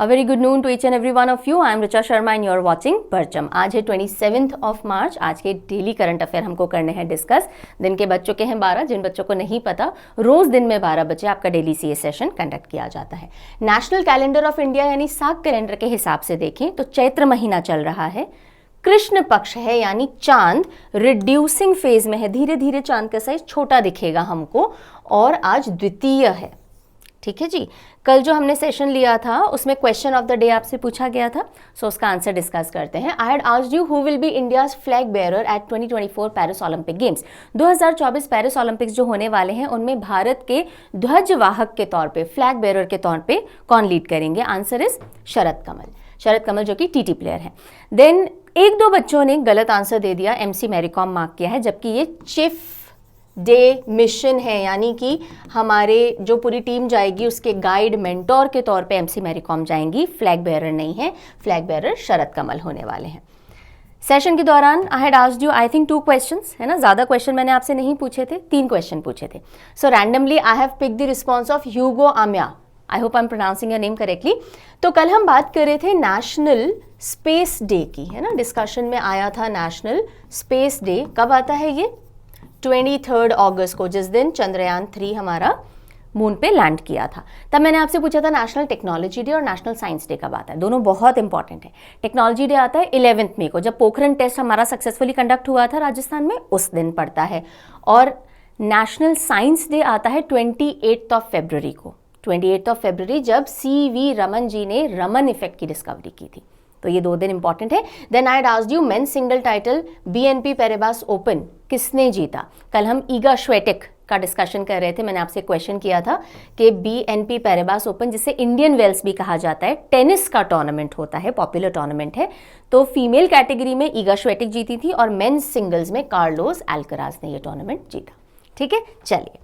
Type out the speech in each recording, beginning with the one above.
A very good noon to each and every one of you. I am Richa Sharma and you are watching परचम। आज है 27th of March। आज के daily current affair हमको करने हैं discuss. दिन के बच्चों के हैं 12, जिन बच्चों को नहीं पता, रोज दिन में 12 बजे आपका डेली सीए सेशन कंडक्ट किया जाता है। नेशनल कैलेंडर ऑफ इंडिया यानी साग कैलेंडर के हिसाब से देखें तो चैत्र महीना चल रहा है, कृष्ण पक्ष है यानी चांद रिड्यूसिंग फेज में है, धीरे धीरे चांद का साइज छोटा दिखेगा हमको, और आज द्वितीय है। ठीक है जी। कल जो हमने सेशन लिया था उसमें क्वेश्चन ऑफ द डे आपसे पूछा गया था, सो उसका आंसर डिस्कस करते हैं। I had asked you who will be India's flag bearer at 2024 Paris Olympic Games. 2024 Paris Olympics जो होने वाले हैं उनमें भारत के ध्वजवाहक के तौर पे, फ्लैग बेयरर के तौर पे कौन लीड करेंगे? आंसर इज शरद कमल। शरद कमल जो कि टीटी प्लेयर है। देन एक दो बच्चों ने गलत आंसर दे दिया, एमसी मैरीकॉम मार्क किया है, जबकि ये चिफ डे मिशन है, यानी कि हमारे जो पूरी टीम जाएगी उसके गाइड मेंटोर के तौर पे एमसी मैरीकॉम जाएंगी, फ्लैग बेयरर नहीं है। फ्लैग बेयरर शरद कमल होने वाले हैं। सेशन के दौरान आई had asked you I think 2 questions, है ना, ज्यादा क्वेश्चन मैंने आपसे नहीं पूछे थे, 3 क्वेश्चन पूछे थे। So randomly I have pick the response of Hugo Amya. I hope I am pronouncing your name correctly. तो कल हम बात कर रहे थे नेशनल स्पेस डे की, है ना, डिस्कशन में आया था नेशनल स्पेस डे। कब आता है ये? 23 अगस्त को, जिस दिन चंद्रयान 3 हमारा मून पे लैंड किया था। तब मैंने आपसे पूछा था नेशनल टेक्नोलॉजी डे और नेशनल साइंस डे कब आता है। दोनों बहुत इंपॉर्टेंट है। टेक्नोलॉजी डे आता है 11 मई को, जब पोखरण टेस्ट हमारा सक्सेसफुली कंडक्ट हुआ था राजस्थान में, उस दिन पड़ता है। और नेशनल साइंस डे आता है 28 फरवरी को, 28 फरवरी, जब CV रमन जी ने रमन इफेक्ट की डिस्कवरी की थी। तो ये 2 दिन इंपॉर्टेंट है। Then I had asked you men's single title BNP Paribas open किसने जीता? कल हम ईगा श्वेटेक का डिस्कशन कर रहे थे। मैंने आपसे क्वेश्चन किया था कि BNP पैराबास ओपन, जिसे इंडियन वेल्स भी कहा जाता है, टेनिस का टूर्नामेंट होता है, पॉपुलर टूर्नामेंट है। तो फीमेल कैटेगरी में ईगा श्वेटेक जीती थी और मेंस सिंगल्स में कार्लोस अल्कराज ने ये टूर्नामेंट जीता। ठीक है, चलिए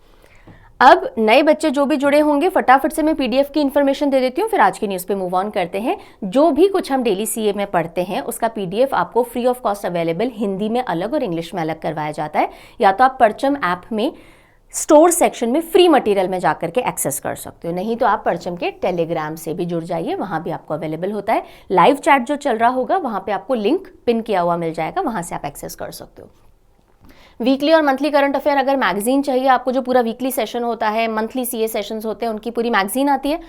अब नए बच्चे जो भी जुड़े होंगे फटाफट से मैं PDF की इन्फॉर्मेशन दे देती हूँ, फिर आज की न्यूज़ पे मूव ऑन करते हैं। जो भी कुछ हम डेली CA में पढ़ते हैं उसका PDF आपको free of cost available Hindi में अलग और इंग्लिश में अलग करवाया जाता है। या तो आप परचम ऐप में स्टोर सेक्शन में फ्री मटेरियल में जाकर के एक्सेस कर सकते हो, नहीं तो आप परचम के टेलीग्राम से भी जुड़ जाइए, वहाँ भी आपको अवेलेबल होता है। लाइव चैट जो चल रहा होगा वहाँ पे आपको लिंक पिन किया हुआ मिल जाएगा, वहाँ से आप एक्सेस कर सकते हो। वीकली और मंथली करंट अफेयर अगर मैगजीन चाहिए आपको, जो पूरा वीकली सेशन होता है, मंथली CA सेशंस होते हैं, उनकी पूरी मैगजीन आती है।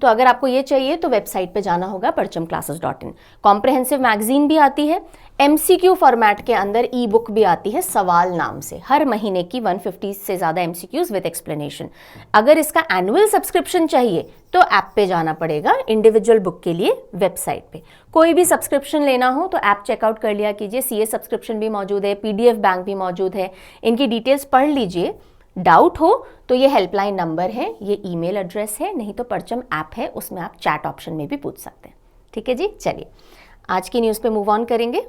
तो अगर आपको ये चाहिए तो वेबसाइट पे जाना होगा parchamclasses.in। कॉम्प्रिहेंसिव मैगजीन भी आती है, MCQ फॉर्मेट के अंदर ई-बुक भी आती है सवाल नाम से, हर महीने की 150 से ज़्यादा MCQs विद एक्सप्लेनेशन। अगर इसका एनुअल सब्सक्रिप्शन चाहिए तो ऐप पे जाना पड़ेगा, इंडिविजुअल बुक के लिए वेबसाइट पे। कोई भी सब्सक्रिप्शन लेना हो तो ऐप चेकआउट कर लिया कीजिए। CA सब्सक्रिप्शन भी मौजूद है, PDF बैंक भी मौजूद है, इनकी डिटेल्स पढ़ लीजिए। डाउट हो तो ये हेल्पलाइन नंबर है, ये ईमेल एड्रेस है, नहीं तो परचम ऐप है, उसमें आप चैट ऑप्शन में भी पूछ सकते हैं। ठीक है जी, चलिए आज की न्यूज़ पे मूव ऑन करेंगे।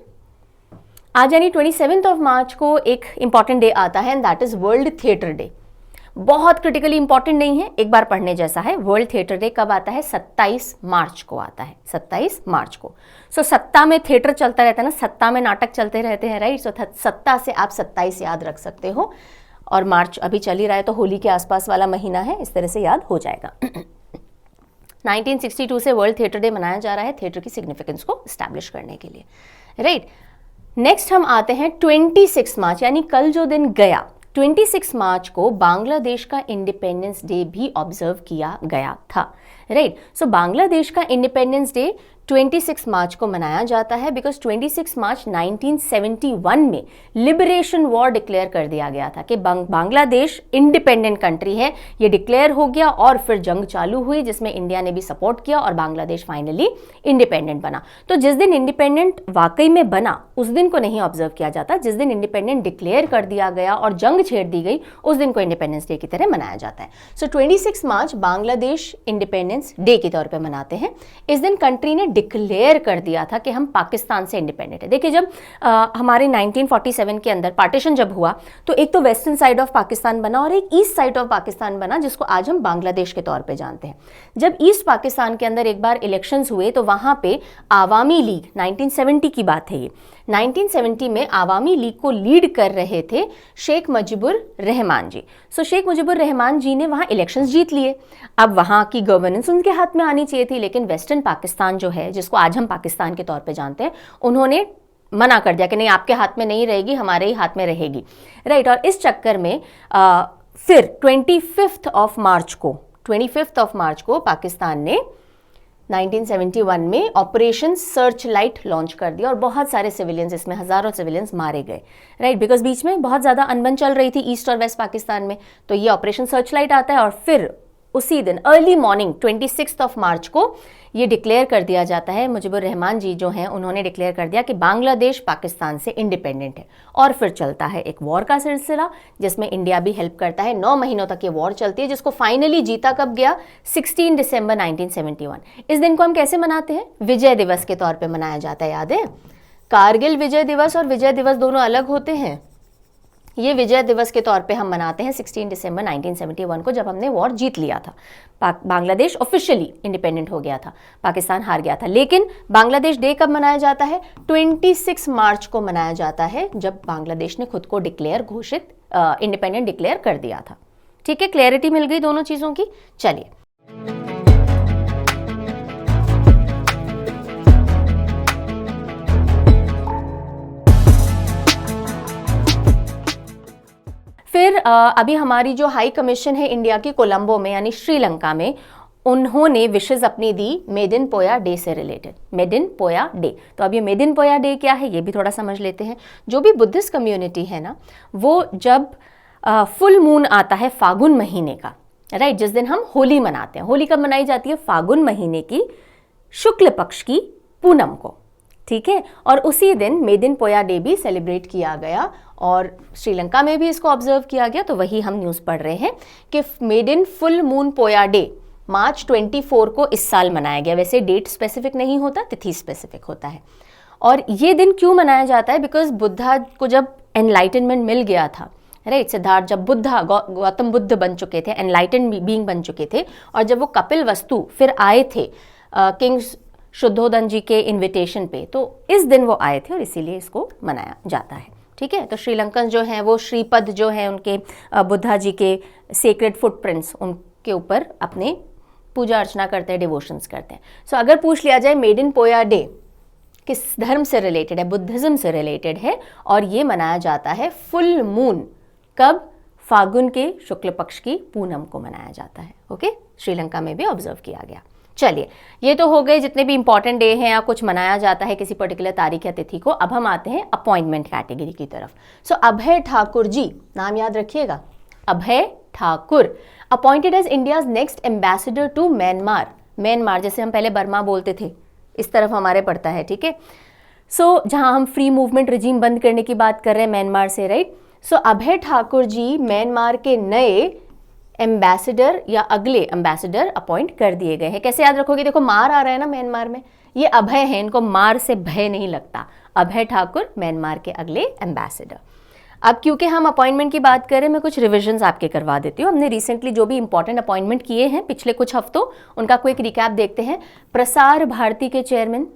आज यानी 27 मार्च को एक इंपॉर्टेंट डे आता है and that is world theatre day. बहुत क्रिटिकली इंपॉर्टेंट नहीं है, एक बार पढ़ने जैसा है। वर्ल्ड थिएटर डे कब आता है? 27 मार्च को आता है, 27 मार्च को। सो सत्ता में थिएटर चलता रहता है ना, सत्ता में नाटक चलते रहते हैं, राइट। सो सत्ता से आप 27 याद रख सकते हो, और मार्च अभी चल ही रहा है तो होली के आसपास वाला महीना है, इस तरह से याद हो जाएगा। 1962 से वर्ल्ड थिएटर डे मनाया जा रहा है, थिएटर की सिग्निफिकेंस को इस्टेब्लिश करने के लिए, राइट। नेक्स्ट हम आते हैं 26 मार्च, यानी कल जो दिन गया 26 मार्च को बांग्लादेश का इंडिपेंडेंस डे भी ऑब्जर्व किया गया था, राइट। सो बांग्लादेश का इंडिपेंडेंस डे 26 मार्च को मनाया जाता है बिकॉज 26 मार्च 1971 में लिबरेशन वॉर डिक्लेयर कर दिया गया था कि बांग्लादेश इंडिपेंडेंट कंट्री है, ये डिक्लेयर हो गया और फिर जंग चालू हुई जिसमें इंडिया ने भी सपोर्ट किया और बांग्लादेश फाइनली इंडिपेंडेंट बना। तो जिस दिन इंडिपेंडेंट वाकई में बना उस दिन को नहीं ऑब्जर्व किया जाता, जिस दिन इंडिपेंडेंट डिक्लेयर कर दिया गया और जंग छेड़ दी गई उस दिन को इंडिपेंडेंस डे की तरह मनाया जाता है। सो 26 मार्च बांग्लादेश इंडिपेंडेंस डे के तौर पर मनाते हैं। इस दिन कंट्री ने डिक्लेयर कर दिया था कि हम पाकिस्तान से इंडिपेंडेंट है। देखिए जब हमारे 1947 के अंदर पार्टीशन जब हुआ तो एक तो वेस्टर्न साइड ऑफ पाकिस्तान बना और एक ईस्ट साइड ऑफ पाकिस्तान बना, जिसको आज हम बांग्लादेश के तौर पे जानते हैं। जब ईस्ट पाकिस्तान के अंदर एक बार इलेक्शंस हुए तो वहां पे आवामी लीग, 1970 की बात है ये, 1970 में आवामी लीग को लीड कर रहे थे शेख मुजीबुर रहमान जी। सो शेख मुजीबुर रहमान जी ने वहां इलेक्शंस जीत लिए। अब वहां की गवर्नेंस मॉनसून के हाथ में आनी चाहिए थी, लेकिन वेस्टर्न पाकिस्तान जो है, जिसको आज हम पाकिस्तान के तौर पे जानते हैं, उन्होंने मना कर दिया कि नहीं, आपके हाथ में नहीं रहेगी, हमारे ही हाथ में रहेगी, राइट। और इस चक्कर में फिर 25 मार्च को पाकिस्तान ने 1971 में ऑपरेशन सर्च लाइट लॉन्च कर दिया और बहुत सारे सिविलियंस, इसमें हजारों सिविलियंस मारे गए, राइट, बिकॉज बीच में बहुत ज़्यादा अनबन चल रही थी ईस्ट और वेस्ट पाकिस्तान में। तो ये ऑपरेशन सर्च लाइट आता है और फिर उसी दिन अर्ली मॉर्निंग 26 मार्च को ये डिक्लेयर कर दिया जाता है, मुजीबुर रहमान जी जो हैं उन्होंने डिक्लेयर कर दिया कि बांग्लादेश पाकिस्तान से इंडिपेंडेंट है। और फिर चलता है एक वॉर का सिलसिला जिसमें इंडिया भी हेल्प करता है। 9 महीनों तक ये वॉर चलती है, जिसको फाइनली जीता कब गया? 16 दिसंबर 1971। इस दिन को हम कैसे मनाते हैं? विजय दिवस के तौर पर मनाया जाता है, याद है? कारगिल विजय दिवस और विजय दिवस दोनों अलग होते हैं। ये विजय दिवस के तौर पे हम मनाते हैं 16 दिसंबर 1971 को, जब हमने वॉर जीत लिया था। बांग्लादेश ऑफिशियली इंडिपेंडेंट हो गया था, पाकिस्तान हार गया था। लेकिन बांग्लादेश डे कब मनाया जाता है? 26 मार्च को मनाया जाता है, जब बांग्लादेश ने खुद को इंडिपेंडेंट डिक्लेयर कर दिया था। ठीक है, क्लैरिटी मिल गई दोनों चीज़ों की। चलिए, फिर अभी हमारी जो हाई कमीशन है इंडिया की कोलंबो में यानी श्रीलंका में, उन्होंने विशेष अपनी दी मेड इन पोया डे से रिलेटेड, मेड इन पोया डे। तो अब ये मेड इन पोया डे क्या है ये भी थोड़ा समझ लेते हैं। जो भी बुद्धिस्ट कम्युनिटी है ना, वो जब फुल मून आता है फागुन महीने का, राइट, जिस दिन हम होली मनाते हैं। होली कब मनाई जाती है? फागुन महीने की शुक्ल पक्ष की पूनम को, ठीक है। और उसी दिन मेड इन पोया डे भी सेलिब्रेट किया गया और श्रीलंका में भी इसको ऑब्जर्व किया गया। तो वही हम न्यूज़ पढ़ रहे हैं कि मेड इन फुल मून पोया डे मार्च 24 को इस साल मनाया गया। वैसे डेट स्पेसिफिक नहीं होता, तिथि स्पेसिफिक होता है। और ये दिन क्यों मनाया जाता है? बिकॉज बुद्धा को जब एनलाइटनमेंट मिल गया था, राइट, सिद्धार्थ, जब गौतम बुद्ध बन चुके थे, एनलाइटन बीइंग बन चुके थे, और जब वो कपिल वस्तु फिर आए थे किंग शुद्धोधन जी के इन्विटेशन पे, तो इस दिन वो आए थे और इसीलिए इसको मनाया जाता है। ठीक है, तो श्रीलंकन जो हैं वो श्रीपद जो है उनके बुद्धा जी के सेक्रेड फुटप्रिंट्स, उनके ऊपर अपने पूजा अर्चना करते हैं, डिवोशंस करते हैं। सो अगर पूछ लिया जाए मेड इन पोया डे किस धर्म से रिलेटेड है? बुद्धिज्म से रिलेटेड है और ये मनाया जाता है फुल मून, कब? फागुन के शुक्ल पक्ष की पूनम को मनाया जाता है। ओके, श्रीलंका में भी ऑब्जर्व किया गया। चलिए, ये तो हो गए जितने भी इंपॉर्टेंट डे हैं या कुछ मनाया जाता है किसी पर्टिकुलर तारीख या तिथि को। अब हम आते हैं अपॉइंटमेंट कैटेगरी की तरफ। सो अभय ठाकुर जी, नाम याद रखिएगा, Abhay Thakur, appointed as India's next ambassador to Myanmar. Myanmar जैसे हम पहले बर्मा बोलते थे, इस तरफ हमारे पड़ता है, ठीक है। सो जहां हम फ्री मूवमेंट रिजीम बंद करने की बात कर रहे हैं म्यांमार से, राइट। सो अभय ठाकुर जी म्यांमार के नए एम्बेसडर या अगले एम्बेसडर अपॉइंट कर दिए गए हैं। कैसे याद रखोगे? देखो, मार आ रहा है ना म्यांमार में, ये अभय है, इनको मार से भय नहीं लगता। अभय ठाकुर म्यांमार के अगले एम्बेसडर। अब क्योंकि हम अपॉइंटमेंट की बात करें, मैं कुछ रिविजन्स आपके करवा देती हूँ। हमने रिसेंटली जो भी इंपॉर्टेंट अपॉइंटमेंट किए हैं पिछले कुछ हफ्तों, उनका क्विक रिकैप देखते हैं। प्रसार भारती के चेयरमैन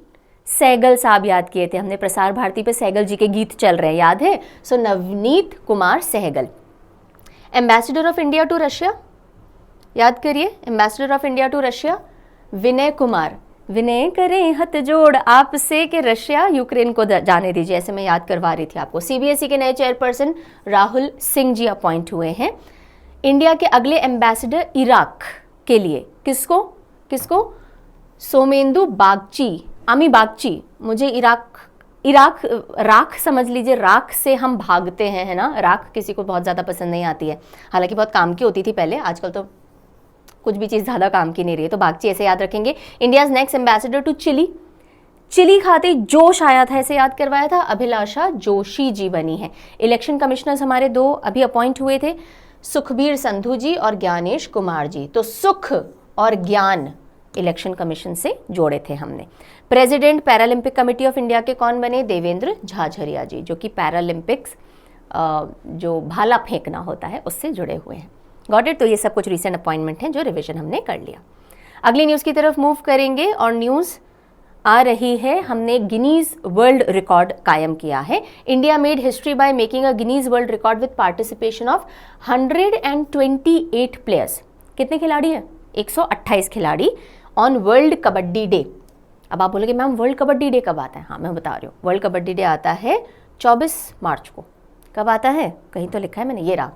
सहगल साहब याद किए थे हमने, प्रसार भारती पे सहगल जी के गीत चल रहे हैं, याद है? So Navneet Kumar Sehgal. Ambassador of India to Russia, याद करिए, ambassador of India to Russia Vinay Kumar. विनय करें हथ जोड़ आपसे कि रशिया यूक्रेन को जाने दीजिए, ऐसे मैं याद करवा रही थी आपको। सीबीएसई के नए चेयरपर्सन राहुल सिंह जी अपॉइंट हुए हैं। इंडिया के अगले एम्बेसडर इराक के लिए किसको? सोमेंदु बागची, आमी बागची। मुझे इराक राख समझ लीजिए, राख से हम भागते हैं, है ना। राख किसी को बहुत ज़्यादा पसंद नहीं आती है, हालांकि बहुत काम की होती थी पहले, आजकल तो कुछ भी चीज़ ज़्यादा काम की नहीं रही है। तो बागची ऐसे याद रखेंगे। India's next ambassador to Chile खाते जोश आया था, ऐसे याद करवाया था, अभिलाषा जोशी जी बनी है। इलेक्शन कमिश्नर्स हमारे 2 अभी अपॉइंट हुए थे, सुखबीर संधू जी और ज्ञानेश कुमार जी। तो सुख और ज्ञान इलेक्शन कमीशन से जोड़े थे हमने। President Paralympic committee of India के कौन बने? देवेंद्र झाझरिया जी, जो कि पैरालंपिक्स जो भाला फेंकना होता है उससे जुड़े हुए हैं। Got it? तो ये सब कुछ रिसेंट अपॉइंटमेंट हैं जो रिवीजन हमने कर लिया। अगली न्यूज़ की तरफ मूव करेंगे और न्यूज़ आ रही है, हमने गिनीज वर्ल्ड रिकॉर्ड कायम किया है। India made history by making a Guinness world record with participation of 128 players. कितने खिलाड़ी हैं? 128 खिलाड़ी ऑन वर्ल्ड कबड्डी डे। अब आप बोलोगे मैम वर्ल्ड कबड्डी डे कब आता है? हाँ मैं बता रही हूँ, वर्ल्ड कबड्डी डे आता है 24 मार्च को। कब आता है? कहीं तो लिखा है मैंने, ये रहा।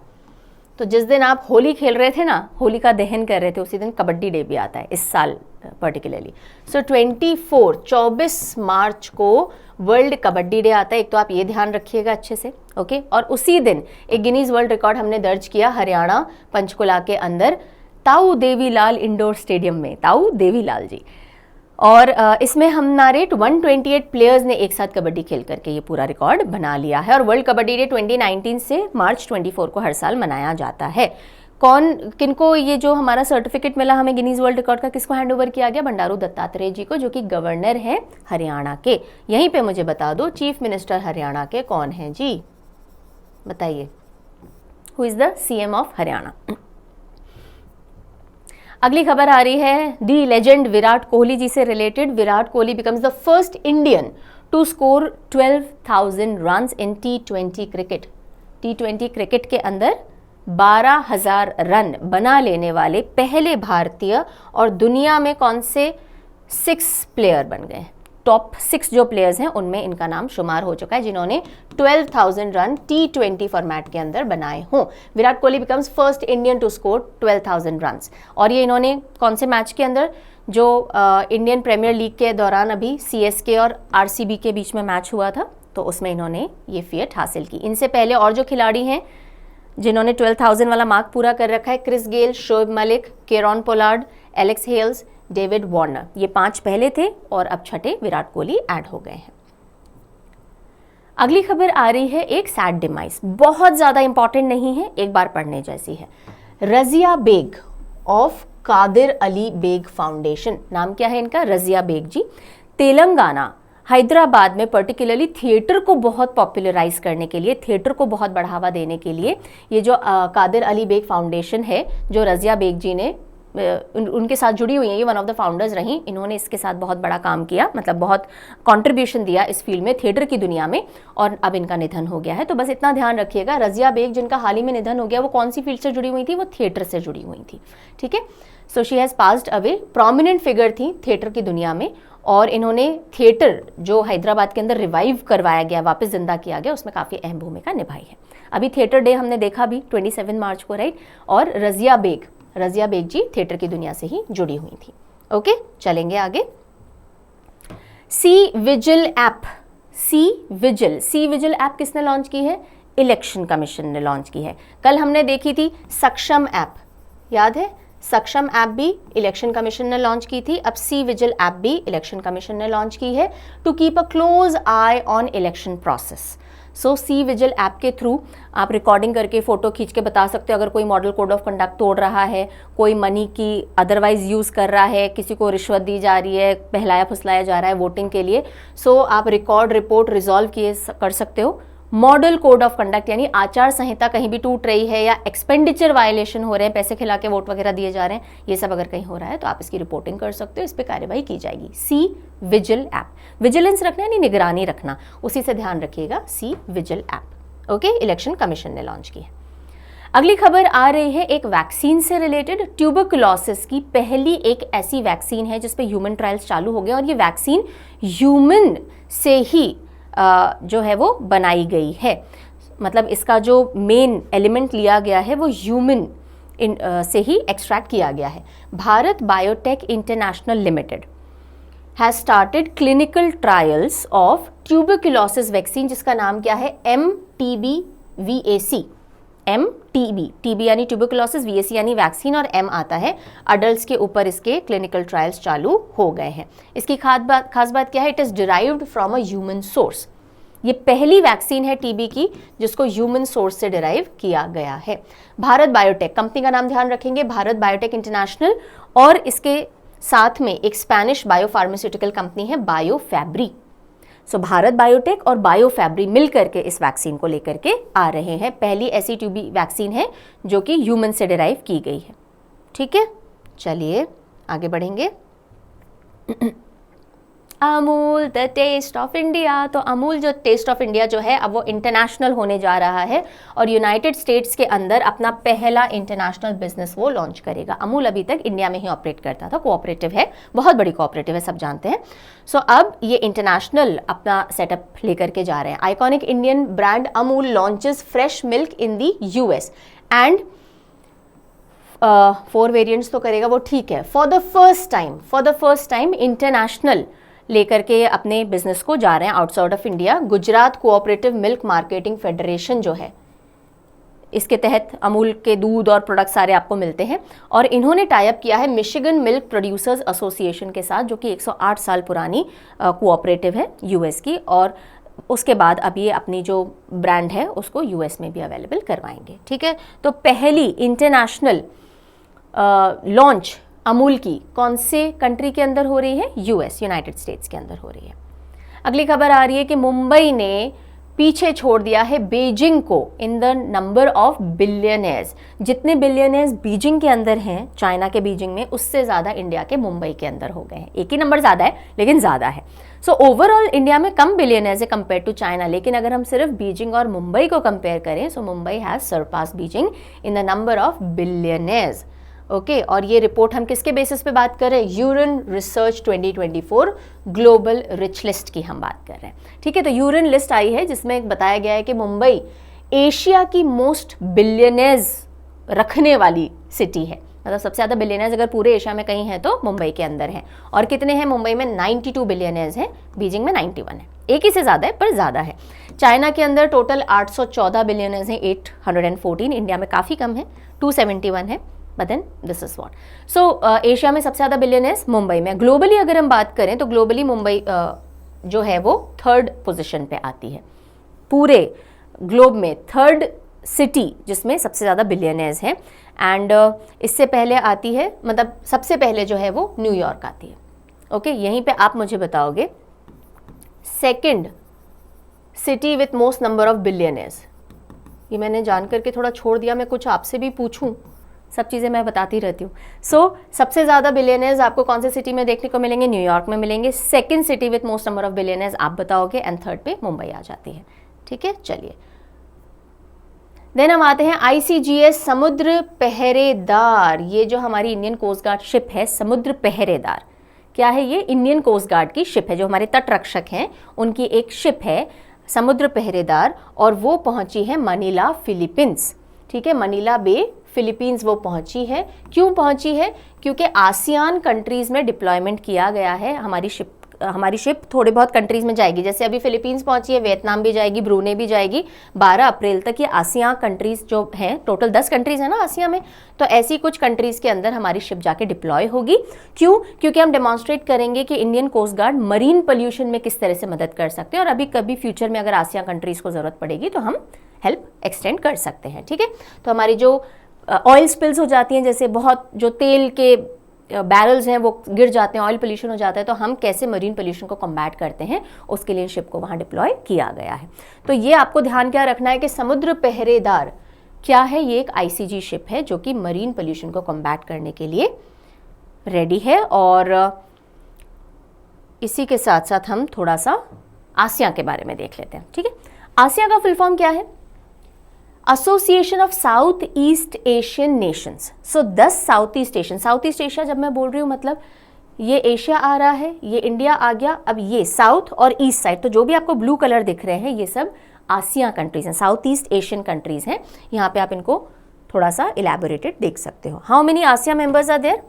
तो जिस दिन आप होली खेल रहे थे ना, होली का दहन कर रहे थे, उसी दिन कबड्डी डे भी आता है इस साल पर्टिकुलरली। सो 24 मार्च को वर्ल्ड कबड्डी डे आता है। एक तो आप ये ध्यान रखिएगा अच्छे से, ओके। और उसी दिन एक गिनीज वर्ल्ड रिकॉर्ड हमने दर्ज किया हरियाणा पंचकुला के अंदर, ताऊ देवीलाल इंडोर स्टेडियम में, ताऊ देवीलाल जी। और इसमें हमारे 128 प्लेयर्स ने एक साथ कबड्डी खेल करके ये पूरा रिकॉर्ड बना लिया है। और वर्ल्ड कबड्डी डे 2019 से मार्च 24 को हर साल मनाया जाता है। किनको ये जो हमारा सर्टिफिकेट मिला हमें गिनीज वर्ल्ड रिकॉर्ड का, किसको हैंड ओवर किया गया? बंडारू दत्तात्रेय जी को, जो कि गवर्नर हैं हरियाणा के। यहीं पे मुझे बता दो चीफ मिनिस्टर हरियाणा के कौन हैं जी, बताइए। Who is the CM of Haryana? अगली खबर आ रही है दी लेजेंड विराट कोहली जी से related. Virat Kohli becomes the first Indian to score 12,000 runs in T20 cricket. T20 cricket के अंदर 12,000 रन बना लेने वाले पहले भारतीय और दुनिया में कौन से 6 प्लेयर बन गए? टॉप 6 जो प्लेयर्स हैं उनमें इनका नाम शुमार हो चुका है, जिन्होंने 12,000 रन T20 फॉर्मेट के अंदर बनाए हों। Virat Kohli becomes first Indian to score 12,000 runs. और ये इन्होंने कौन से मैच के अंदर? जो इंडियन प्रीमियर लीग के दौरान अभी CSK और RCB के बीच में मैच हुआ था, तो उसमें इन्होंने ये फीट हासिल की। इनसे पहले और जो खिलाड़ी हैं जिन्होंने 12,000 वाला मार्क पूरा कर रखा है, Chris Gayle, Shoaib Malik, Kieron Pollard, Alex Hales, David Warner, ये 5 पहले थे और अब छठे विराट कोहली ऐड हो गए हैं। अगली खबर आ रही है एक सैड डिमाइस, बहुत ज्यादा इंपॉर्टेंट नहीं है, एक बार पढ़ने जैसी है। रजिया बेग ऑफ कादिर अली बेग फाउंडेशन, नाम क्या है इनका? रजिया बेग जी। तेलंगाना हैदराबाद में पर्टिकुलरली थिएटर को बहुत पॉपुलराइज करने के लिए, थिएटर को बहुत बढ़ावा देने के लिए ये जो कादिर अली बेग फाउंडेशन है, जो रजिया बेग जी ने उनके साथ जुड़ी हुई हैं, ये वन ऑफ द फाउंडर्स रहीं। इन्होंने इसके साथ बहुत बड़ा काम किया, मतलब बहुत कंट्रीब्यूशन दिया इस फील्ड में, थिएटर की दुनिया में, और अब इनका निधन हो गया है। तो बस इतना ध्यान रखिएगा, रजिया बेग जिनका हाल ही में निधन हो गया, वो कौन सी फील्ड से जुड़ी हुई थी? वो थिएटर से जुड़ी हुई थी, ठीक है। So she has passed away, prominent figure थी थिएटर की दुनिया में, और इन्होंने थिएटर जो हैदराबाद के अंदर रिवाइव करवाया गया, वापस जिंदा किया गया, उसमें काफ़ी अहम भूमिका निभाई है। अभी थिएटर डे हमने देखा भी 27 मार्च को, राइट। और रजिया बेग जी थिएटर की दुनिया से ही जुड़ी हुई थी। ओके, चलेंगे आगे। सी विजिल ऐप, सी विजिल ऐप किसने लॉन्च की है? इलेक्शन कमीशन ने लॉन्च की है। कल हमने देखी थी सक्षम ऐप, याद है? सक्षम ऐप भी इलेक्शन कमीशन ने लॉन्च की थी, अब सी विजिल ऐप भी इलेक्शन कमीशन ने लॉन्च की है, to keep a close eye on election process. So C vigil app के थ्रू आप रिकॉर्डिंग करके फ़ोटो खींच के बता सकते हो अगर कोई मॉडल कोड ऑफ कंडक्ट तोड़ रहा है, कोई मनी की अदरवाइज यूज़ कर रहा है, किसी को रिश्वत दी जा रही है, बहलाया फुसलाया जा रहा है वोटिंग के लिए। सो आप रिकॉर्ड, रिपोर्ट, रिजॉल्व कर सकते हो। मॉडल कोड ऑफ कंडक्ट यानी आचार संहिता कहीं भी टूट रही है या एक्सपेंडिचर वायलेशन हो रहे हैं, पैसे खिला के वोट वगैरह दिए जा रहे हैं, ये सब अगर कहीं हो रहा है तो आप इसकी रिपोर्टिंग कर सकते हो, इस पर कार्रवाई की जाएगी। सी विजिल ऐप, विजिलेंस रखना यानी निगरानी रखना, उसी से ध्यान रखिएगा, C vigil app. Okay, election commission ने लॉन्च की है। अगली खबर आ रही है एक वैक्सीन से रिलेटेड। ट्यूबरकुलोसिस की पहली एक ऐसी वैक्सीन है जिसपे ह्यूमन ट्रायल्स चालू हो गए, और ये वैक्सीन ह्यूमन से ही जो है वो बनाई गई है, मतलब इसका जो मेन एलिमेंट लिया गया है वो ह्यूमन से ही एक्सट्रैक्ट किया गया है। Bharat biotech international limited has started clinical trials of tuberculosis vaccine, जिसका नाम क्या है? MTB-VAC। MTB यानी ट्यूबरकुलोसिस, VAC यानी वैक्सीन, और M आता है अडल्ट्स के ऊपर इसके क्लिनिकल ट्रायल्स चालू हो गए हैं। इसकी खास बात क्या है? It is derived from a human source. ये पहली वैक्सीन है टीबी की जिसको ह्यूमन सोर्स से डिराइव किया गया है। भारत बायोटेक, कंपनी का नाम ध्यान रखेंगे, भारत बायोटेक इंटरनेशनल, और इसके साथ में एक स्पेनिश बायोफार्मास्यूटिकल कंपनी है बायोफैब्री। सो भारत बायोटेक और बायोफैब्री मिलकर के इस वैक्सीन को लेकर के आ रहे हैं। पहली ऐसी टीबी वैक्सीन है जो कि ह्यूमन से डिराइव की गई है। ठीक है, चलिए आगे बढ़ेंगे। Amul the taste of India. तो अमूल जो टेस्ट ऑफ इंडिया जो है अब वो इंटरनेशनल होने जा रहा है और यूनाइटेड स्टेट्स के अंदर अपना पहला इंटरनेशनल बिजनेस वो लॉन्च करेगा। अमूल अभी तक इंडिया में ही ऑपरेट करता था, कोऑपरेटिव है, बहुत बड़ी कोऑपरेटिव है, सब जानते हैं। सो अब ये इंटरनेशनल अपना सेटअप लेकर के जा रहे हैं। Iconic Indian brand Amul launches fresh milk in the US and 4 variants तो करेगा वो, ठीक है। For the first time international लेकर के अपने बिजनेस को जा रहे हैं outside of India. Gujarat cooperative milk marketing federation जो है, इसके तहत अमूल के दूध और प्रोडक्ट सारे आपको मिलते हैं और इन्होंने टाई अप किया है मिशिगन मिल्क प्रोड्यूसर्स एसोसिएशन के साथ, जो कि 108 साल पुरानी कोऑपरेटिव है यूएस की। और उसके बाद अब ये अपनी जो ब्रांड है उसको यूएस में भी अवेलेबल करवाएंगे, ठीक है। तो पहली इंटरनेशनल लॉन्च अमूल की कौन से कंट्री के अंदर हो रही है? यूएस, यूनाइटेड स्टेट्स के अंदर हो रही है। अगली खबर आ रही है कि मुंबई ने पीछे छोड़ दिया है बीजिंग को इन द नंबर ऑफ बिलियनर्स। जितने बिलियनर्स बीजिंग के अंदर हैं, चाइना के बीजिंग में, उससे ज़्यादा इंडिया के मुंबई के अंदर हो गए हैं। एक ही नंबर ज़्यादा है लेकिन ज़्यादा है। सो ओवरऑल इंडिया में कम बिलियनर्स है कंपेयर टू चाइना, लेकिन अगर हम सिर्फ बीजिंग और मुंबई को कंपेयर करें so Mumbai has surpass Beijing in the number of billionaires. Okay, और ये रिपोर्ट हम किसके बेसिस पे बात कर रहे हैं? यूरन रिसर्च 2024 ग्लोबल रिच लिस्ट की हम बात कर रहे हैं, ठीक है। तो यूरन लिस्ट आई है जिसमें बताया गया है कि मुंबई एशिया की मोस्ट बिलियनर्स रखने वाली सिटी है। मतलब सबसे ज़्यादा बिलियनर्स अगर पूरे एशिया में कहीं हैं तो मुंबई के अंदर हैं। और कितने हैं मुंबई में? 92 बिलियनर्स हैं, बीजिंग में 91 है, एक ही से ज़्यादा है पर ज़्यादा है। चाइना के अंदर टोटल 814 बिलियनर्स हैं, 814। इंडिया में काफ़ी कम है, 271 है। But then this is what. So Asia में सबसे ज़्यादा बिलियनर्स मुंबई में। ग्लोबली अगर हम बात करें तो ग्लोबली मुंबई जो है वो 3rd पोजीशन पे आती है, पूरे ग्लोब में 3rd सिटी जिसमें सबसे ज़्यादा बिलियनर्स हैं। एंड इससे पहले आती है, मतलब सबसे पहले जो है वो न्यूयॉर्क आती है। ओके, यहीं पे आप मुझे बताओगे 2nd city with most number of billionaires. ये मैंने जान करके थोड़ा छोड़ दिया, मैं कुछ आपसे भी पूछूं, सब चीज़ें मैं बताती रहती हूँ। सो सबसे ज़्यादा बिलियनर्स आपको कौन से सिटी में देखने को मिलेंगे? न्यूयॉर्क में मिलेंगे। 2nd city with most number of billionaires आप बताओगे एंड 3rd पे मुंबई आ जाती है, ठीक है। चलिए देन हम आते हैं ICGS समुद्र पहरेदार। ये जो हमारी इंडियन कोस्ट गार्ड शिप है, समुद्र पहरेदार क्या है? ये इंडियन कोस्ट गार्ड की शिप है, जो हमारे तट रक्षक हैं उनकी एक शिप है समुद्र पहरेदार, और वो पहुंची है मनीला, फिलीपींस, ठीक है। मनीला बे, फिलीपींस वो पहुंची है। क्यों पहुंची है? क्योंकि आसियान कंट्रीज़ में डिप्लॉयमेंट किया गया है। हमारी शिप थोड़े बहुत कंट्रीज़ में जाएगी, जैसे अभी फिलीपींस पहुंची है, वियतनाम भी जाएगी, ब्रूने भी जाएगी। 12 अप्रैल तक ये आसियान कंट्रीज़ जो हैं, टोटल 10 कंट्रीज़ हैं ना आसिया में, तो ऐसी कुछ कंट्रीज़ के अंदर हमारी शिप जाके डिप्लॉय होगी। क्यों? क्योंकि हम डेमॉन्स्ट्रेट करेंगे कि Indian coast guard marine pollution में किस तरह से मदद कर सकते हैं, और अभी कभी फ्यूचर में अगर आसियान कंट्रीज़ को ज़रूरत पड़ेगी तो हम हेल्प एक्सटेंड कर सकते हैं, ठीक है। तो हमारी जो ऑयल स्पिल्स हो जाती हैं, जैसे बहुत जो तेल के बैरल्स हैं वो गिर जाते हैं, ऑयल पोल्यूशन हो जाता है, तो हम कैसे मरीन पोल्यूशन को कम्बैट करते हैं, उसके लिए शिप को वहाँ डिप्लॉय किया गया है। तो ये आपको ध्यान क्या रखना है कि समुद्र पहरेदार क्या है? ये एक ICG शिप है जो कि मरीन पोल्यूशन को कम्बैट करने के लिए रेडी है। और इसी के साथ साथ हम थोड़ा सा आसिया के बारे में देख लेते हैं, ठीक है। आसिया का फुल फॉर्म क्या है? Association of south east Asian Nations. So 10 south east Asian, south east Asia जब मैं बोल रही हूँ मतलब ये एशिया आ रहा है, ये इंडिया आ गया, अब ये साउथ और ईस्ट साइड, तो जो भी आपको ब्लू कलर दिख रहे हैं ये सब आसिया कंट्रीज हैं, साउथ ईस्ट एशियन कंट्रीज हैं। यहाँ पे आप इनको थोड़ा सा इलेबोरेटेड देख सकते हो। How many ASEAN members are there?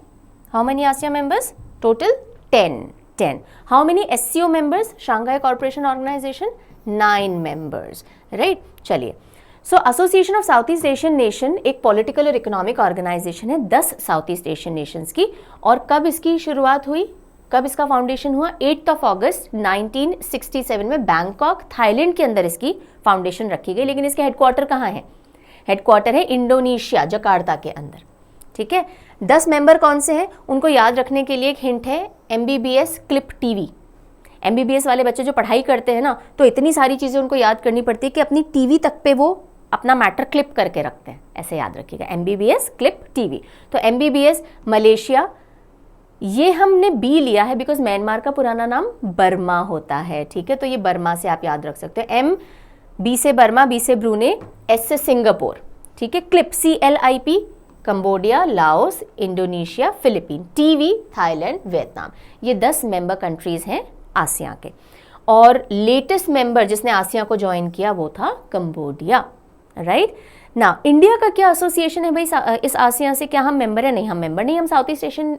How many ASEAN members? Total 10। How many SCO members? Shanghai corporation organisation 9 members, right. चलिए, so association of south east Asian nation एक पॉलिटिकल और इकोनॉमिक ऑर्गेनाइजेशन है 10 south east Asian Nations की। और कब इसकी शुरुआत हुई, कब इसका फाउंडेशन हुआ? 8 अगस्त 1967 में बैंकॉक, थाईलैंड के अंदर इसकी फाउंडेशन रखी गई। लेकिन इसके हेडक्वार्टर कहाँ है? हेडक्वार्टर है इंडोनेशिया, जकार्ता के अंदर, ठीक है। 10 मेंबर कौन से हैं उनको याद रखने के लिए एक हिंट है, MBBS क्लिप TV। MBBS वाले बच्चे जो पढ़ाई करते हैं ना, तो इतनी सारी चीज़ें उनको याद करनी पड़ती है कि अपनी TV तक पे वो अपना मैटर क्लिप करके रखते हैं, ऐसे याद रखिएगा, MBBS क्लिप TV। तो MBBS मलेशिया, ये हमने बी लिया है बिकॉज म्यांमार का पुराना नाम बर्मा होता है, ठीक है, तो ये बर्मा से आप याद रख सकते हो। एम, बी से बर्मा, बी से ब्रूने, एस से सिंगापुर, ठीक है। Clip, CLIP, Cambodia, Laos, Indonesia, Philippine, TV, Thailand, Vietnam. ये 10 मेंबर कंट्रीज हैं आसियान के। और लेटेस्ट मेंबर जिसने आसियान को ज्वाइन किया वो था कंबोडिया, राइट ना। इंडिया का क्या एसोसिएशन है भाई इस आसियान से? क्या हम मेंबर है? नहीं, हम मेंबर नहीं, हम साउथ ईस्ट एशियन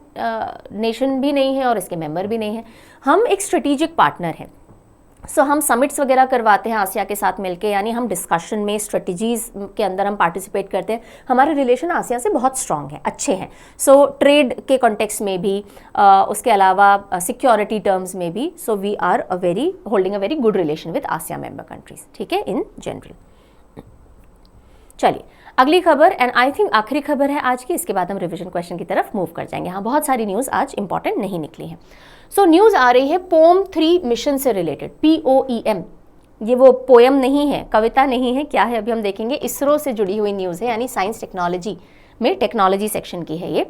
नेशन भी नहीं है और इसके मेंबर भी नहीं है। हम एक स्ट्रेटेजिक पार्टनर हैं। सो हम समिट्स वगैरह करवाते हैं आसिया के साथ मिलके, यानी हम डिस्कशन में, स्ट्रेटजीज के अंदर हम पार्टिसिपेट करते हैं। हमारे रिलेशन आसिया से बहुत स्ट्रांग है, अच्छे हैं। सो ट्रेड के कॉन्टेक्स्ट में भी, उसके अलावा सिक्योरिटी टर्म्स में भी। So we are holding a very good relation with ASEAN member countries, ठीक है, इन जनरल। चलिए अगली खबर, एंड आई थिंक आखिरी खबर है आज की, इसके बाद हम रिवीजन क्वेश्चन की तरफ मूव कर जाएंगे। हाँ, बहुत सारी न्यूज़ आज इंपॉर्टेंट नहीं निकली है। सो न्यूज़ आ रही है POEM-3 मिशन से रिलेटेड। POEM, ये वो पोएम नहीं है, कविता नहीं है, क्या है अभी हम देखेंगे। इसरो से जुड़ी हुई न्यूज़ है, यानी साइंस टेक्नोलॉजी में टेक्नोलॉजी सेक्शन की है ये।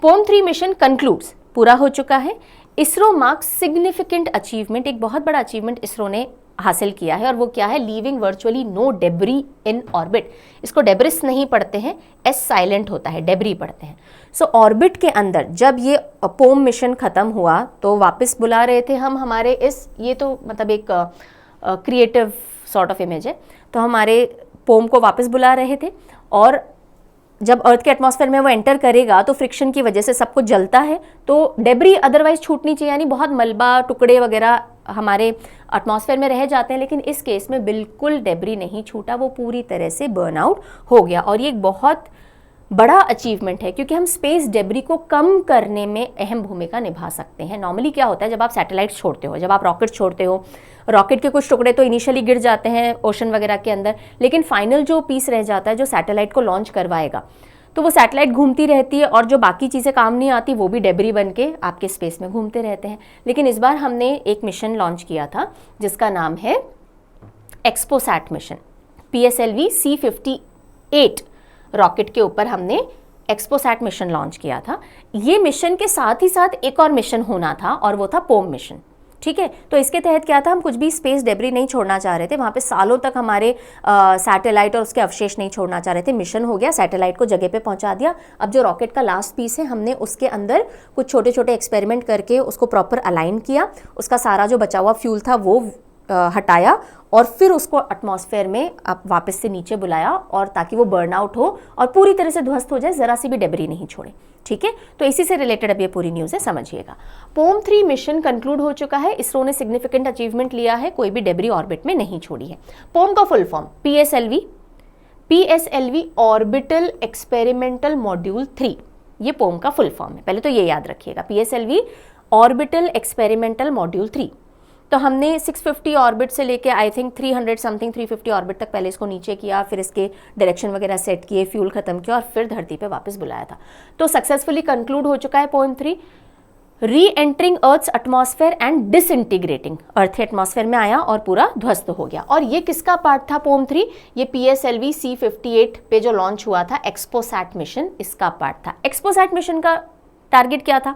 POEM-3 मिशन कंक्लूड्स, पूरा हो चुका है। इसरो मार्क्स सिग्निफिकेंट अचीवमेंट, एक बहुत बड़ा अचीवमेंट इसरो ने हासिल किया है, और वो क्या है? Leaving virtually no debris in orbit. इसको डेब्रिस नहीं पढ़ते हैं, एस साइलेंट होता है, डेब्री पढ़ते हैं। सो ऑर्बिट के अंदर जब ये पोम मिशन खत्म हुआ तो वापस बुला रहे थे हम हमारे ये तो मतलब एक क्रिएटिव सॉर्ट ऑफ इमेज है, तो हमारे पोम को वापस बुला रहे थे। और जब अर्थ के एटमॉस्फेयर में वो एंटर करेगा तो फ्रिक्शन की वजह से सब कुछ जलता है, तो डेब्री अदरवाइज छूटनी चाहिए, यानी बहुत मलबा, टुकड़े वगैरह हमारे एटमॉस्फेयर में रह जाते हैं, लेकिन इस केस में बिल्कुल डेब्री नहीं छूटा, वो पूरी तरह से बर्न आउट हो गया। और ये एक बहुत बड़ा अचीवमेंट है, क्योंकि हम स्पेस डेब्री को कम करने में अहम भूमिका निभा सकते हैं। नॉर्मली क्या होता है, जब आप सैटेलाइट्स छोड़ते हो, जब आप रॉकेट छोड़ते हो, रॉकेट के कुछ टुकड़े तो इनिशियली गिर जाते हैं ओशन वगैरह के अंदर, लेकिन फाइनल जो पीस रह जाता है जो सैटेलाइट को लॉन्च करवाएगा, तो वो सैटेलाइट घूमती रहती है और जो बाकी चीज़ें काम नहीं आती वो भी डेब्री बन के आपके स्पेस में घूमते रहते हैं। लेकिन इस बार हमने एक मिशन लॉन्च किया था जिसका नाम है XPoSat mission. PSLV C-58 rocket के ऊपर हमने एक्सपोसैट मिशन लॉन्च किया था। ये मिशन के साथ ही साथ एक और मिशन होना था और वो था पोम मिशन, ठीक है। तो इसके तहत क्या था, हम कुछ भी स्पेस डेब्री नहीं छोड़ना चाह रहे थे, वहाँ पे सालों तक हमारे सैटेलाइट और उसके अवशेष नहीं छोड़ना चाह रहे थे। मिशन हो गया, सैटेलाइट को जगह पे पहुँचा दिया। अब जो रॉकेट का लास्ट पीस है, हमने उसके अंदर कुछ छोटे छोटे एक्सपेरिमेंट करके उसको प्रॉपर अलाइन किया, उसका सारा जो बचा हुआ फ्यूल था वो हटाया और फिर उसको एटमॉस्फेयर में आप वापस से नीचे बुलाया, और ताकि वो बर्न आउट हो और पूरी तरह से ध्वस्त हो जाए, ज़रा सी भी डेब्री नहीं छोड़े, ठीक है। तो इसी से रिलेटेड अब ये पूरी न्यूज़ है, समझिएगा। POEM-3 मिशन कंक्लूड हो चुका है, इसरो ने सिग्निफिकेंट अचीवमेंट लिया है, कोई भी डेब्री ऑर्बिट में नहीं छोड़ी है। पोम का full form PSLV orbital experimental module 3, ये पोम का फुल फॉर्म है, पहले तो ये याद रखिएगा, PSLV ऑर्बिटल एक्सपेरिमेंटल मॉड्यूल 3। तो हमने 650 ऑर्बिट से लेके आई थिंक 300 समथिंग 350 ऑर्बिट तक पहले इसको नीचे किया, फिर इसके डायरेक्शन वगैरह सेट किए, फ्यूल खत्म किया और फिर धरती पे वापस बुलाया था। तो सक्सेसफुली कंक्लूड हो चुका है POEM-3। Reentering earth's atmosphere and disintegrating, earth के एटमॉस्फेयर में आया और पूरा ध्वस्त हो गया। और ये किसका पार्ट था POEM-3? ये PSLV C-58 पे जो लॉन्च हुआ था एक्सपोसैट मिशन, इसका पार्ट था। एक्सपोसैट मिशन का टारगेट क्या था?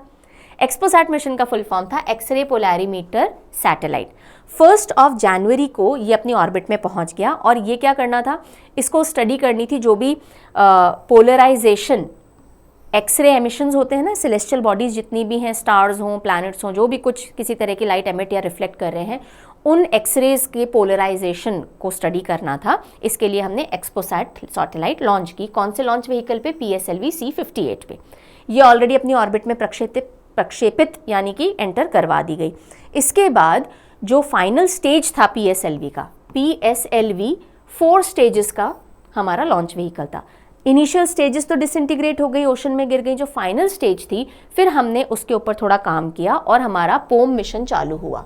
एक्सपोसैट मिशन का फुल फॉर्म था एक्सरे पोलैरीमीटर सैटेलाइट। 1 जनवरी को ये अपनी ऑर्बिट में पहुंच गया और ये क्या करना था, इसको स्टडी करनी थी जो भी पोलराइजेशन एक्सरे एमिशंस होते हैं ना, सेलेस्टियल बॉडीज जितनी भी हैं, स्टार्स हों, प्लैनेट्स हों, जो भी कुछ किसी तरह की लाइट एमिट या रिफ्लेक्ट कर रहे हैं, उन एक्सरेज के पोलराइजेशन को स्टडी करना था। इसके लिए हमने एक्सपोसैट सैटेलाइट लॉन्च की। कौन से लॉन्च व्हीकल पे? PSLV C-58 पे। ये ऑलरेडी अपनी ऑर्बिट में प्रक्षेपित यानी कि एंटर करवा दी गई। इसके बाद जो फाइनल स्टेज था PSLV का, PSLV 4 स्टेजेस का हमारा लॉन्च व्हीकल था। इनिशियल स्टेजेस तो डिसइंटीग्रेट हो गई, ओशन में गिर गई। जो फाइनल स्टेज थी, फिर हमने उसके ऊपर थोड़ा काम किया और हमारा पोम मिशन चालू हुआ,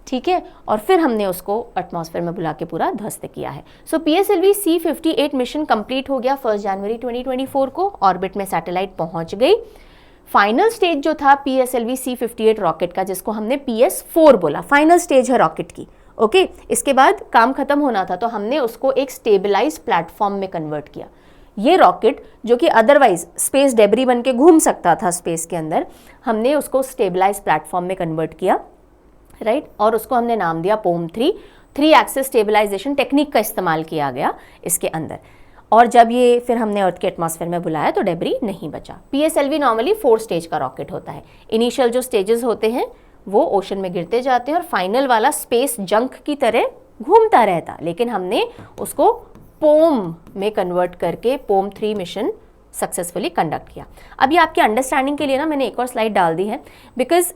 ठीक है। और फिर हमने उसको एटमॉस्फेयर में बुला के पूरा ध्वस्त किया है। सो PSLV C-58 मिशन कंप्लीट हो गया 1 जनवरी 2024 को, ऑर्बिट में सैटेलाइट पहुंच गई। फाइनल स्टेज जो था PSLV C-58 रॉकेट का, जिसको हमने PS-4 बोला, फाइनल स्टेज है रॉकेट की, ओके। इसके बाद काम खत्म होना था, तो हमने उसको एक स्टेबलाइज प्लेटफॉर्म में कन्वर्ट किया। ये रॉकेट जो कि अदरवाइज स्पेस डेब्री बन के घूम सकता था स्पेस के अंदर, हमने उसको स्टेबलाइज प्लेटफॉर्म में कन्वर्ट किया, राइट, और उसको हमने नाम दिया POM-3। 3 एक्सिस स्टेबलाइजेशन टेक्निक का इस्तेमाल किया गया इसके अंदर, और जब ये फिर हमने अर्थ के एटमॉस्फेयर में बुलाया तो डेब्री नहीं बचा। PSLV नॉर्मली 4 स्टेज का रॉकेट होता है। इनिशियल जो स्टेजेस होते हैं वो ओशन में गिरते जाते हैं और फाइनल वाला स्पेस जंक की तरह घूमता रहता, लेकिन हमने उसको पोम में कन्वर्ट करके POM-3 मिशन सक्सेसफुली कंडक्ट किया। अब ये आपके अंडरस्टैंडिंग के लिए ना मैंने एक और स्लाइड डाल दी है, बिकॉज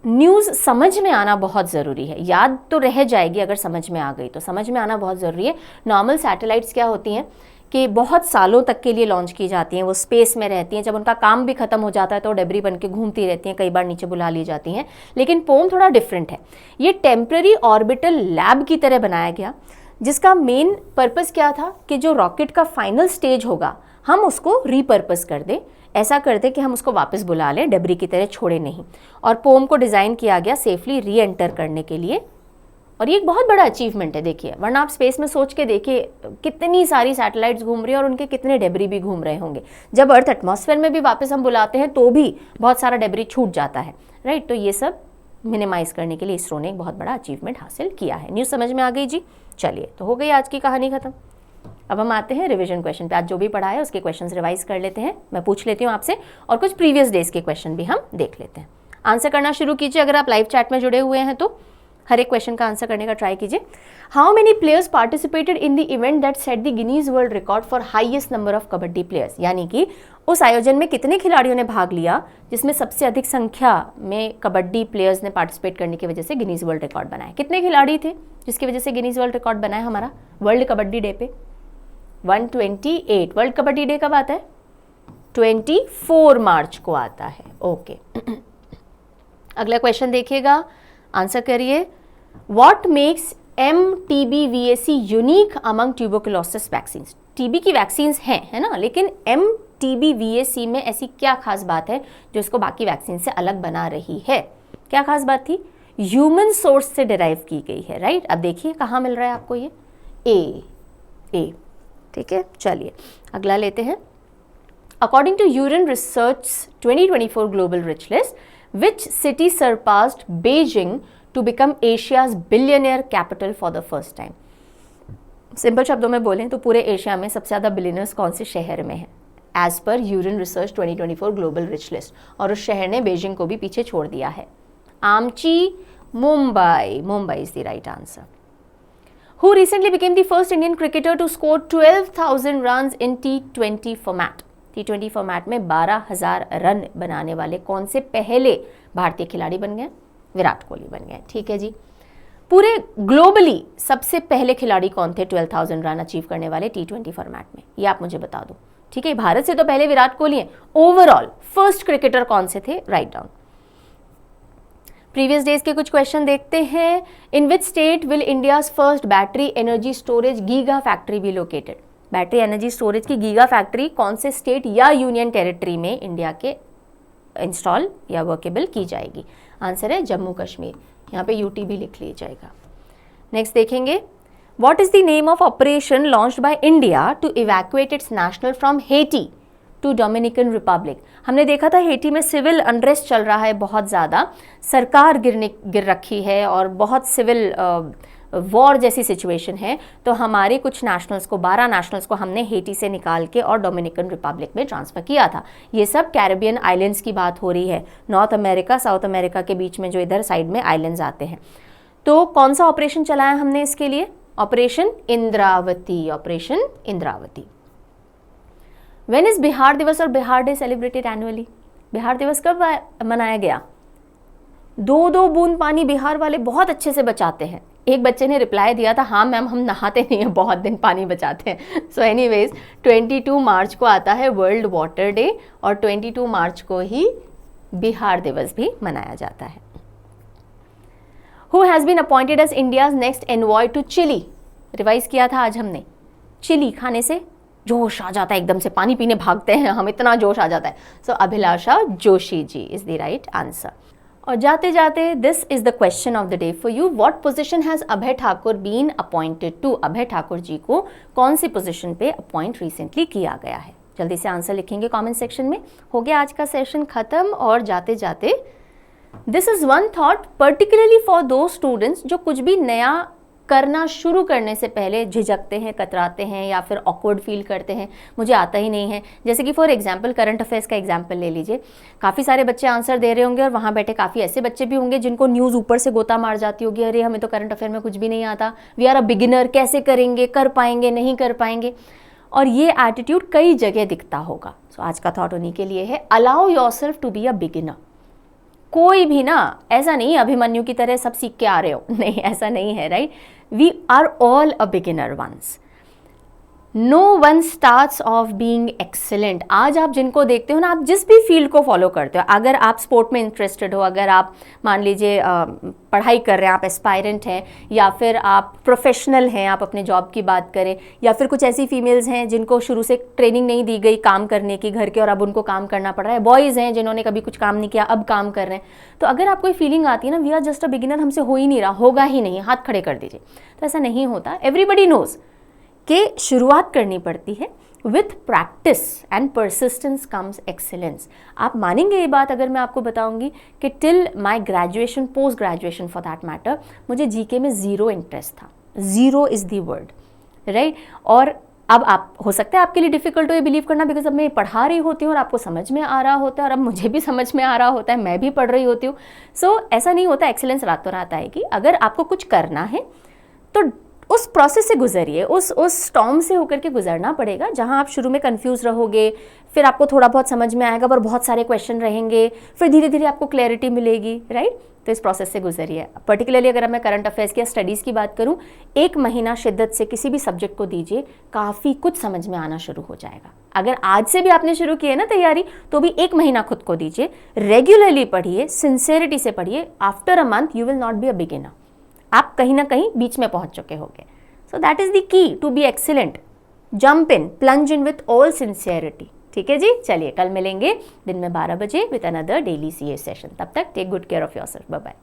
न्यूज़ समझ में आना बहुत ज़रूरी है। याद तो रह जाएगी अगर समझ में आ गई, तो समझ में आना बहुत ज़रूरी है। नॉर्मल सैटेलाइट्स क्या होती हैं कि बहुत सालों तक के लिए लॉन्च की जाती हैं, वो स्पेस में रहती हैं, जब उनका काम भी खत्म हो जाता है तो डेब्री बन के घूमती रहती हैं, कई बार नीचे बुला ली जाती हैं। लेकिन पोम थोड़ा डिफरेंट है। ये टेम्पररी ऑर्बिटल लैब की तरह बनाया गया, जिसका मेन पर्पस क्या था कि जो रॉकेट का फाइनल स्टेज होगा हम उसको रीपर्पस कर दें, ऐसा कर दें कि हम उसको वापस बुला लें, डेब्री की तरह छोड़े नहीं। और पोम को डिज़ाइन किया गया सेफली री एंटर करने के लिए, और ये एक बहुत बड़ा अचीवमेंट है। देखिए, वरना आप स्पेस में सोच के देखिए कितनी सारी सैटेलाइट्स घूम रही हैं और उनके कितने डेब्री भी घूम रहे होंगे। जब अर्थ एटमॉस्फेयर में भी वापस हम बुलाते हैं तो भी बहुत सारा डेब्री छूट जाता है, राइट। तो ये सब मिनिमाइज करने के लिए इसरो ने एक बहुत बड़ा अचीवमेंट हासिल किया है। न्यूज़ समझ में आ गई जी? चलिए, तो हो गई आज की कहानी खत्म। अब हम आते हैं रिवीजन क्वेश्चन पे। आज जो भी पढ़ा है उसके क्वेश्चंस रिवाइज कर लेते हैं, मैं पूछ लेती हूँ आपसे, और कुछ प्रीवियस डेज के क्वेश्चन भी हम देख लेते हैं। आंसर करना शुरू कीजिए अगर आप लाइव चैट में जुड़े हुए हैं तो हर एक क्वेश्चन का आंसर करने का ट्राई कीजिए। How many players participated in the event that set the Guinness world record for highest number of kabaddi players, यानी कि उस आयोजन में कितने खिलाड़ियों ने भाग लिया जिसमें सबसे अधिक संख्या में कबड्डी प्लेयर्स ने पार्टिसिपेट करने की वजह से गिनीज वर्ल्ड रिकॉर्ड बनाए। कितने खिलाड़ी थे जिसकी वजह से गिनीज वर्ल्ड रिकॉर्ड बनाया हमारा वर्ल्ड कबड्डी डे पे? 128। वर्ल्ड कबड्डी डे कब आता है? 24 मार्च को आता है। ओके अगला क्वेश्चन देखिएगा, आंसर करिए। What makes MTBVAC unique among tuberculosis vaccines? TB की वैक्सीन्स हैं, है ना, लेकिन MTBVAC में ऐसी क्या खास बात है जो इसको बाकी वैक्सीन से अलग बना रही है? क्या खास बात थी? ह्यूमन सोर्स से डिराइव की गई है, राइट। अब देखिए कहाँ मिल रहा है आपको ये, ए, ठीक है। चलिए अगला लेते हैं। According to Hurun research 2024 global rich list, which city surpassed Beijing to become Asia's billionaire capital for the first time? Simple शब्दों में बोलें तो पूरे एशिया में सबसे ज़्यादा बिलियनर्स कौन से शहर में है as per यूरेन research 2024 global rich list, और उस शहर ने बीजिंग को भी पीछे छोड़ दिया है। आमची, Mumbai is the right answer. Who recently became the first Indian cricketer to score 12,000 runs in T20 format? T20 format में 12,000 रन बनाने वाले कौन से पहले भारतीय खिलाड़ी बन गए? विराट कोहली बन गए, ठीक है जी। पूरे ग्लोबली सबसे पहले खिलाड़ी कौन थे 12,000 रन अचीव करने वाले T20 फॉर्मेट में? ये आप मुझे बता दो, ठीक है। भारत से तो पहले विराट कोहली हैं, ओवरऑल फर्स्ट क्रिकेटर कौन से थे? Write down. प्रीवियस डेज के कुछ क्वेश्चन देखते हैं। In which state will India's first battery energy storage giga factory be located? Battery energy storage की गीगा फैक्ट्री कौन से स्टेट या यूनियन टेरिटरी में इंडिया के इंस्टॉल या वर्केबल की जाएगी? आंसर है जम्मू कश्मीर, यहाँ पे यूटी भी लिख लिया जाएगा। नेक्स्ट देखेंगे, what is the name of operation launched by India to evacuate its national from Haiti to Dominican Republic? हमने देखा था हेटी में सिविल अनरेस्ट चल रहा है, बहुत ज़्यादा सरकार गिर रखी है और बहुत सिविल वॉर जैसी सिचुएशन है, तो हमारे कुछ नेशनल्स को 12 नेशनल्स को हमने हेटी से निकाल के और डोमिनिकन रिपब्लिक में ट्रांसफ़र किया था। ये सब कैरेबियन आइलैंड्स की बात हो रही है, नॉर्थ अमेरिका साउथ अमेरिका के बीच में जो इधर साइड में आइलैंड्स आते हैं। तो कौन सा ऑपरेशन चलाया हमने इसके लिए? Operation Indravati, operation Indravati. When is Bihar दिवस और Bihar day celebrated annually? Bihar दिवस कब मनाया गया? 2-2 बूंद पानी बिहार वाले बहुत अच्छे से बचाते हैं। एक बच्चे ने रिप्लाई दिया था, हाँ मैम हम नहाते नहीं हैं, बहुत दिन पानी बचाते हैं। सो एनीवेज 22 मार्च को आता है वर्ल्ड वाटर डे, और 22 मार्च को ही बिहार दिवस भी मनाया जाता है। Who has been appointed as India's next envoy to Chile? Revise किया था आज हमने। चिली खाने से जोश आ जाता है, एकदम से पानी पीने भागते हैं हम, इतना जोश आ जाता है। So Abhilasha Joshi ji is the right answer. और जाते जाते this is the question of the day for you, what position has Abhay Thakur been appointed to? Abhay Thakur ji को कौन सी पोजीशन पे अपॉइंट रिसेंटली किया गया है? जल्दी से आंसर लिखेंगे कमेंट सेक्शन में। हो गया आज का सेशन खत्म। और जाते जाते this is one thought particularly for दो स्टूडेंट्स जो कुछ भी नया करना शुरू करने से पहले झिझकते हैं, कतराते हैं या फिर ऑकवर्ड फील करते हैं, मुझे आता ही नहीं है। जैसे कि फॉर एग्जांपल करंट अफेयर्स का एग्जांपल ले लीजिए। काफ़ी सारे बच्चे आंसर दे रहे होंगे और वहाँ बैठे काफ़ी ऐसे बच्चे भी होंगे जिनको न्यूज़ ऊपर से गोता मार जाती होगी, अरे हमें तो करंट अफेयर में कुछ भी नहीं आता, वी आर अ बिगिनर, कैसे करेंगे, कर पाएंगे, नहीं कर पाएंगे। और ये एटीट्यूड कई जगह दिखता होगा। सो आज का थॉट उन्हीं के लिए है, allow yourself to be a beginner. कोई भी ना, ऐसा नहीं अभिमन्यु की तरह सब सीख के आ रहे हो, नहीं ऐसा नहीं है, right? We are all a beginner once. No one starts off being excellent. आज आप जिनको देखते हो ना, आप जिस भी फील्ड को फॉलो करते हो, अगर आप स्पोर्ट में इंटरेस्टेड हो, अगर आप मान लीजिए पढ़ाई कर रहे हैं, आप एस्पायरेंट हैं, या फिर आप प्रोफेशनल हैं, आप अपने जॉब की बात करें, या फिर कुछ ऐसी फीमेल्स हैं जिनको शुरू से ट्रेनिंग नहीं दी गई काम करने की घर के और अब उनको काम करना पड़ रहा है, बॉयज़ हैं जिन्होंने कभी कुछ काम नहीं किया अब काम कर रहे हैं। तो अगर आपको फीलिंग आती है ना, we are just a beginner, हमसे हो ही नहीं रहा, होगा ही नहीं, हाथ खड़े कर दीजिए, तो ऐसा नहीं होता। एवरीबडी नोज कि शुरुआत करनी पड़ती है। With practice and persistence comes excellence. आप मानेंगे ये बात अगर मैं आपको बताऊंगी कि till my graduation, post graduation for that matter, मुझे जीके में ज़ीरो इंटरेस्ट था। Zero is the word, right? और अब आप हो सकता है आपके लिए डिफिकल्ट हो ये बिलीव करना, बिकॉज अब मैं पढ़ा रही होती हूँ और आपको समझ में आ रहा होता है, और अब मुझे भी समझ में आ रहा होता है, मैं भी पढ़ रही होती हूँ। सो ऐसा नहीं होता एक्सेलेंस रातों रात आएगी। अगर आपको कुछ करना है तो उस प्रोसेस से गुजरिए, उस स्टॉर्म से होकर के गुजरना पड़ेगा, जहां आप शुरू में कंफ्यूज रहोगे, फिर आपको थोड़ा बहुत समझ में आएगा पर बहुत सारे क्वेश्चन रहेंगे, फिर धीरे धीरे आपको क्लैरिटी मिलेगी, राइट? तो इस प्रोसेस से गुजरिए। पर्टिकुलरली अगर मैं करंट अफेयर्स की या स्टडीज़ की बात करूं, 1 महीना शिद्दत से किसी भी सब्जेक्ट को दीजिए, काफ़ी कुछ समझ में आना शुरू हो जाएगा। अगर आज से भी आपने शुरू की है ना तैयारी, तो भी 1 महीना खुद को दीजिए, रेगुलरली पढ़िए, सिंसेरिटी से पढ़िए। After a month you will not be a beginner, आप कहीं ना कहीं बीच में पहुंच चुके होंगे। So that is the key to be excellent. Jump in, plunge in with all sincerity. ठीक है जी, चलिए कल मिलेंगे दिन में 12 बजे with another daily CA session. तब तक take good care of yourself. Bye bye.